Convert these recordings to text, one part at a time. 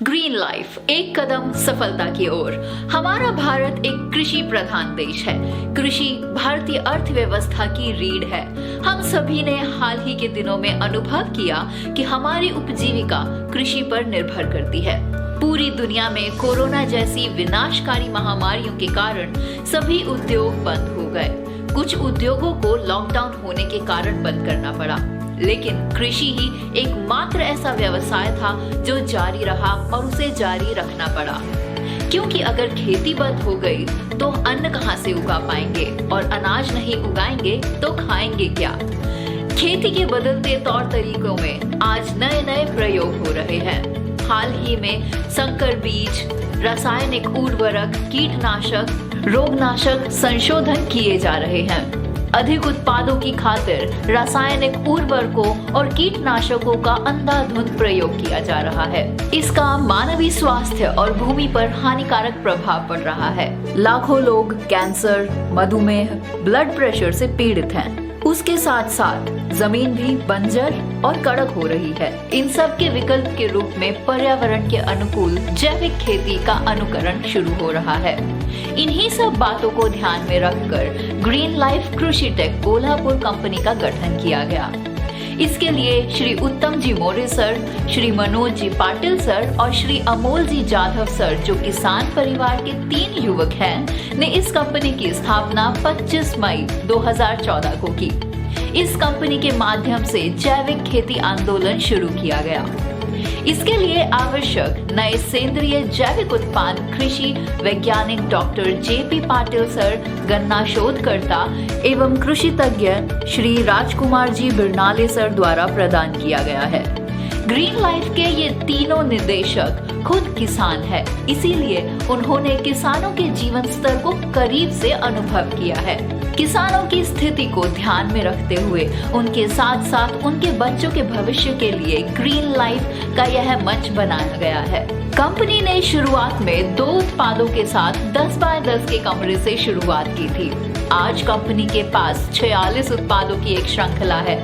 Green life, एक कदम सफलता की ओर। हमारा भारत एक कृषि प्रधान देश है। कृषि भारतीय अर्थव्यवस्था की रीढ़ है। हम सभी ने हाल ही के दिनों में अनुभव किया कि हमारी उपजीविका कृषि पर निर्भर करती है। पूरी दुनिया में कोरोना जैसी विनाशकारी महामारियों के कारण सभी उद्योग बंद हो गए। कुछ उद्योगों को लॉकडाउन होने के कारण बंद करना पड़ा, लेकिन कृषि ही एकमात्र ऐसा व्यवसाय था जो जारी रहा और उसे जारी रखना पड़ा, क्योंकि अगर खेती बंद हो गई तो अन्न कहां से उगा पाएंगे, और अनाज नहीं उगाएंगे तो खाएंगे क्या। खेती के बदलते तौर तरीकों में आज नए नए प्रयोग हो रहे हैं। हाल ही में संकर बीज, रासायनिक उर्वरक, कीटनाशक, रोगनाशक संशोधन किए जा रहे हैं। अधिक उत्पादों की खातिर रासायनिक उर्वरकों और कीटनाशकों का अंधाधुंध प्रयोग किया जा रहा है। इसका मानवीय स्वास्थ्य और भूमि पर हानिकारक प्रभाव पड़ रहा है। लाखों लोग कैंसर, मधुमेह, ब्लड प्रेशर से पीड़ित हैं। उसके साथ साथ जमीन भी बंजर और कड़क हो रही है। इन सब के विकल्प के रूप में पर्यावरण के अनुकूल जैविक खेती का अनुकरण शुरू हो रहा है। इन्हीं सब बातों को ध्यान में रखकर ग्रीन लाइफ कृषि टेक कोल्हापुर कंपनी का गठन किया गया। इसके लिए श्री उत्तम जी मौर्य सर, श्री मनोज जी पाटिल सर और श्री अमोल जी जाधव सर, जो किसान परिवार के 3 युवक हैं, ने इस कंपनी की स्थापना 25 मई 2014 को की। इस कंपनी के माध्यम से जैविक खेती आंदोलन शुरू किया गया। इसके लिए आवश्यक नए सेंद्रीय जैविक उत्पाद कृषि वैज्ञानिक डॉक्टर JP पाटिल सर, गन्ना शोधकर्ता एवं कृषि तज्ञ श्री राजकुमार जी बिरनाले सर द्वारा प्रदान किया गया है। ग्रीन लाइफ के ये तीनों निदेशक खुद किसान है, इसीलिए उन्होंने किसानों के जीवन स्तर को करीब से अनुभव किया है। किसानों की स्थिति को ध्यान में रखते हुए उनके साथ साथ उनके बच्चों के भविष्य के लिए ग्रीन लाइफ का यह मंच बनाया गया है। कंपनी ने शुरुआत में 2 उत्पादों के साथ 10 बाय 10 के कमरे से शुरुआत की थी। आज कंपनी के पास 46 उत्पादों की एक श्रृंखला है,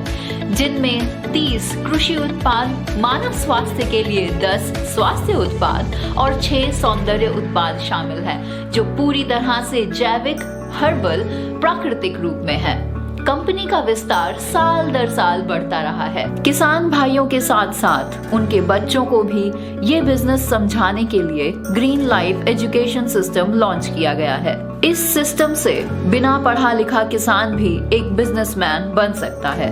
जिनमें 30 कृषि उत्पाद, मानव स्वास्थ्य के लिए 10 स्वास्थ्य उत्पाद और 6 सौंदर्य उत्पाद शामिल हैं, जो पूरी तरह से जैविक, हर्बल, प्राकृतिक रूप में है। कंपनी का विस्तार साल दर साल बढ़ता रहा है। किसान भाइयों के साथ साथ उनके बच्चों को भी ये बिजनेस समझाने के लिए green life education system launch किया गया है। इस सिस्टम से बिना पढ़ा लिखा किसान भी एक बिजनेसमैन बन सकता है।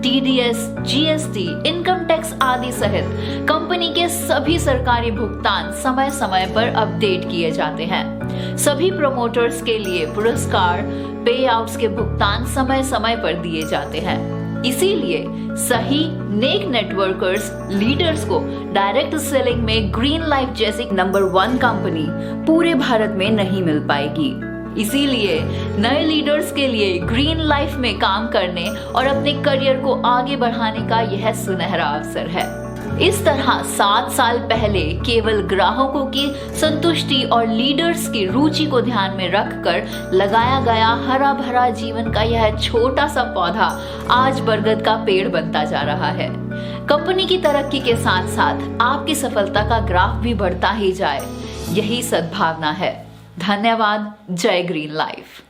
TDS, GST, इनकम टैक्स आदि सहित कंपनी के सभी सरकारी भुगतान समय समय पर अपडेट किए जाते हैं। सभी प्रमोटर्स के लिए पुरस्कार, पे आउट्स के भुगतान समय समय पर दिए जाते हैं। इसीलिए सही नेक नेटवर्कर्स, लीडर्स को डायरेक्ट सेलिंग में ग्रीन लाइफ जैसी नंबर 1 कंपनी पूरे भारत में नहीं मिल पाएगी। इसीलिए नए लीडर्स के लिए ग्रीन लाइफ में काम करने और अपने करियर को आगे बढ़ाने का यह सुनहरा अवसर है। इस तरह 7 साल पहले केवल ग्राहकों की संतुष्टि और लीडर्स की रुचि को ध्यान में रखकर लगाया गया हरा भरा जीवन का यह छोटा सा पौधा आज बरगद का पेड़ बनता जा रहा है। कंपनी की तरक्की के साथ साथ आपकी सफलता का ग्राफ भी बढ़ता ही जाए, यही सद्भावना है। धन्यवाद। जय ग्रीन लाइफ।